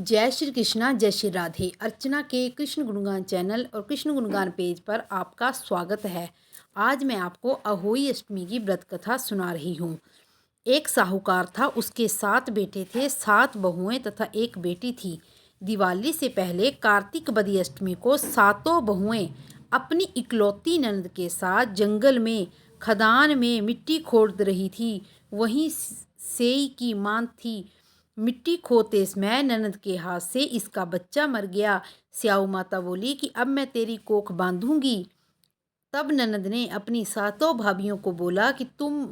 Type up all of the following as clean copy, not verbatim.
जय श्री कृष्णा, जय श्री राधे। अर्चना के कृष्ण गुणगान चैनल और कृष्ण गुणगान पेज पर आपका स्वागत है। आज मैं आपको अहोई अष्टमी की व्रत कथा सुना रही हूँ। एक साहूकार था, उसके 7 बेटे थे, 7 बहुएं तथा एक बेटी थी। दिवाली से पहले कार्तिक बदी अष्टमी को सातों बहुएं अपनी इकलौती ननद के साथ जंगल में खदान में मिट्टी खोद रही थी। वहीं सेई की मां थी। मिट्टी खोदते समय ननद के हाथ से इसका बच्चा मर गया। स्याऊ माता बोली कि अब मैं तेरी कोख बांधूंगी। तब ननद ने अपनी सातों भाभियों को बोला कि तुम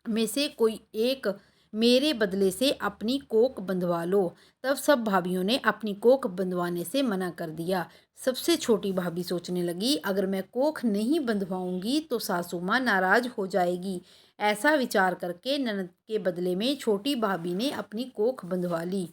में से कोई एक मेरे बदले से अपनी कोख बंधवा लो। तब सब भाभियों ने अपनी कोख बंधवाने से मना कर दिया। सबसे छोटी भाभी सोचने लगी, अगर मैं कोख नहीं बंधवाऊंगी तो सासू माँ नाराज हो जाएगी। ऐसा विचार करके ननद के बदले में छोटी भाभी ने अपनी कोख बंधवा ली।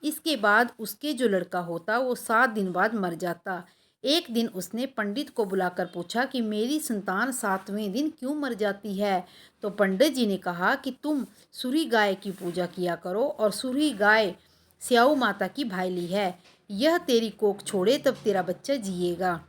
इसके बाद उसके जो लड़का होता वो 7 दिन बाद मर जाता। एक दिन उसने पंडित को बुलाकर पूछा कि मेरी संतान 7वें दिन क्यों मर जाती है। तो पंडित जी ने कहा कि तुम सूरी गाय की पूजा किया करो, और सूरी गाय स्याऊ माता की भाईली है। यह तेरी कोख छोड़े तब तेरा बच्चा जिएगा।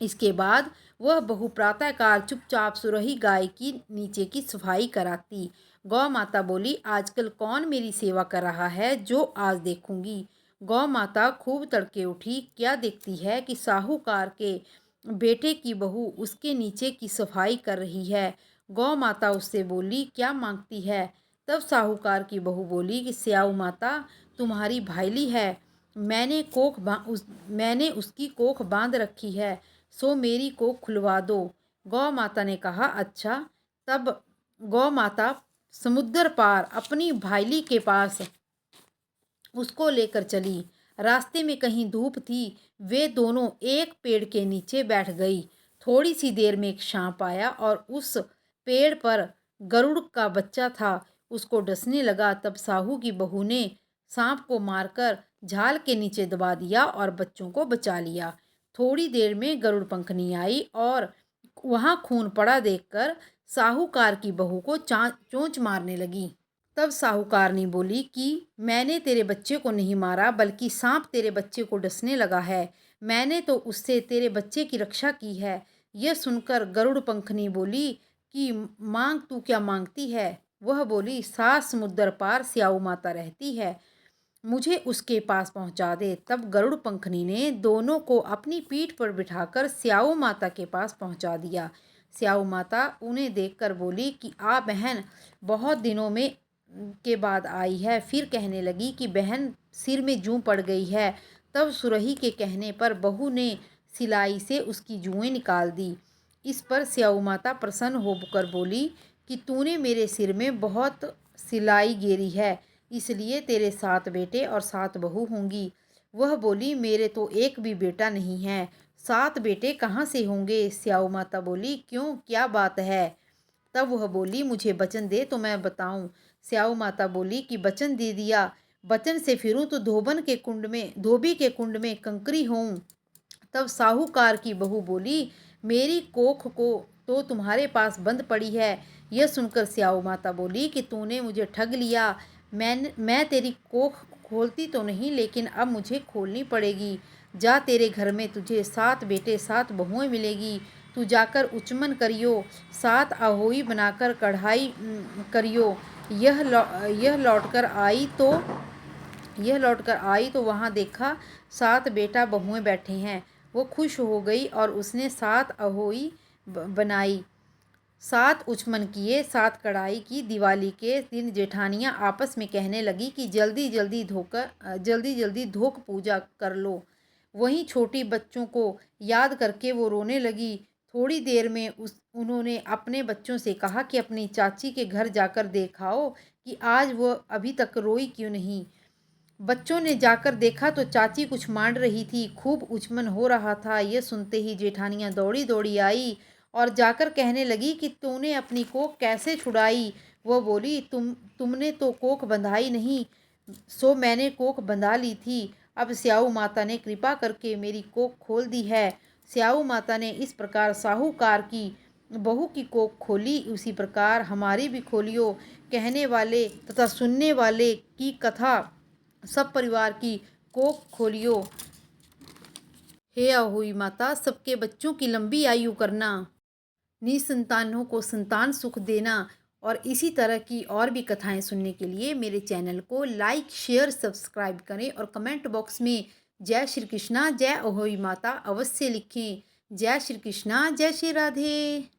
इसके बाद वह बहू प्रातःकाल चुपचाप सुरही गाय की नीचे की सफाई कराती। गौ माता बोली, आजकल कौन मेरी सेवा कर रहा है जो आज देखूंगी। गौ माता खूब तड़के उठी। क्या देखती है कि साहूकार के बेटे की बहू उसके नीचे की सफाई कर रही है। गौ माता उससे बोली, क्या मांगती है। तब साहूकार की बहू बोली कि स्याऊ माता तुम्हारी भाईली है, मैंने उसकी कोख बांध रखी है, सो मेरी कोख खुलवा दो। गौ माता ने कहा, अच्छा। तब गौ माता समुद्र पार अपनी भाईली के पास उसको लेकर चली। रास्ते में कहीं धूप थी। वे दोनों एक पेड़ के नीचे बैठ गई। थोड़ी सी देर में एक सांप आया और उस पेड़ पर गरुड़ का बच्चा था, उसको डसने लगा। तब साहू की बहू ने सांप को मारकर झाल के नीचे दबा दिया और बच्चों को बचा लिया। थोड़ी देर में गरुड़ पंखनी आई और वहाँ खून पड़ा देखकर साहूकार की बहू को चोंच मारने लगी। तब साहूकारनी बोली कि मैंने तेरे बच्चे को नहीं मारा, बल्कि सांप तेरे बच्चे को डसने लगा है। मैंने तो उससे तेरे बच्चे की रक्षा की है। यह सुनकर गरुड़ पंखनी बोली कि मांग, तू क्या मांगती है। वह बोली, 7 समुद्र पार स्याऊ माता रहती है, मुझे उसके पास पहुंचा दे। तब गरुड़ पंखनी ने दोनों को अपनी पीठ पर बिठाकर स्याऊ माता के पास पहुंचा दिया। स्याऊ माता उन्हें देखकर बोली कि आ बहन, बहुत दिनों में के बाद आई है। फिर कहने लगी कि बहन, सिर में जूं पड़ गई है। तब सुरही के कहने पर बहू ने सिलाई से उसकी जुएं निकाल दी। इस पर स्याऊ माता प्रसन्न होकर बोली कि तूने मेरे सिर में बहुत सिलाई गेरी है, इसलिए तेरे 7 बेटे और 7 बहू होंगी। वह बोली, मेरे तो एक भी बेटा नहीं है। 7 बेटे कहाँ से होंगे। स्याऊ माता बोली, क्यों, क्या बात है। तब वह बोली, मुझे वचन दे तो मैं बताऊं। स्याऊ माता बोली कि वचन दे दिया, वचन से फिरूं तो धोबी के कुंड में कंकरी होऊं। तब साहूकार की बहू बोली, मेरी कोख को तो तुम्हारे पास बंद पड़ी है। यह सुनकर स्याऊ माता बोली कि तूने मुझे ठग लिया। मैं तेरी कोख खोलती तो नहीं, लेकिन अब मुझे खोलनी पड़ेगी। जा, तेरे घर में तुझे 7 बेटे 7 बहुएं मिलेगी। तू जाकर उचमन करियो, 7 अहोई बनाकर कढ़ाई करियो। यह लौटकर आई तो वहाँ देखा 7 बेटा बहुएं बैठे हैं। वो खुश हो गई और उसने 7 अहोई बनाई, 7 उचमन किए, 7 कढ़ाई की। दिवाली के दिन जेठानियाँ आपस में कहने लगी कि जल्दी जल्दी धोक पूजा कर लो। वहीं छोटी बच्चों को याद करके वो रोने लगी। थोड़ी देर में उन्होंने अपने बच्चों से कहा कि अपनी चाची के घर जाकर देखाओ कि आज वो अभी तक रोई क्यों नहीं। बच्चों ने जाकर देखा तो चाची कुछ मांड रही थी, खूब उचमन हो रहा था। यह सुनते ही जेठानियाँ दौड़ी दौड़ी आई और जाकर कहने लगी कि तूने अपनी कोख कैसे छुड़ाई। वह बोली, तुमने तो कोख बंधाई नहीं, सो मैंने कोख बंधा ली थी। अब स्याऊ माता ने कृपा करके मेरी कोख खोल दी है। स्याऊ माता ने इस प्रकार साहूकार की बहू की कोख खोली, उसी प्रकार हमारी भी खोलियो। कहने वाले तथा सुनने वाले की कथा सब परिवार की कोख खोलियो। हे अहोई माता, सबके बच्चों की लंबी आयु करना, निसंतानों को संतान सुख देना। और इसी तरह की और भी कथाएं सुनने के लिए मेरे चैनल को लाइक शेयर सब्सक्राइब करें और कमेंट बॉक्स में जय श्री कृष्णा जय अहोई माता अवश्य लिखें। जय श्री कृष्णा जय श्री राधे।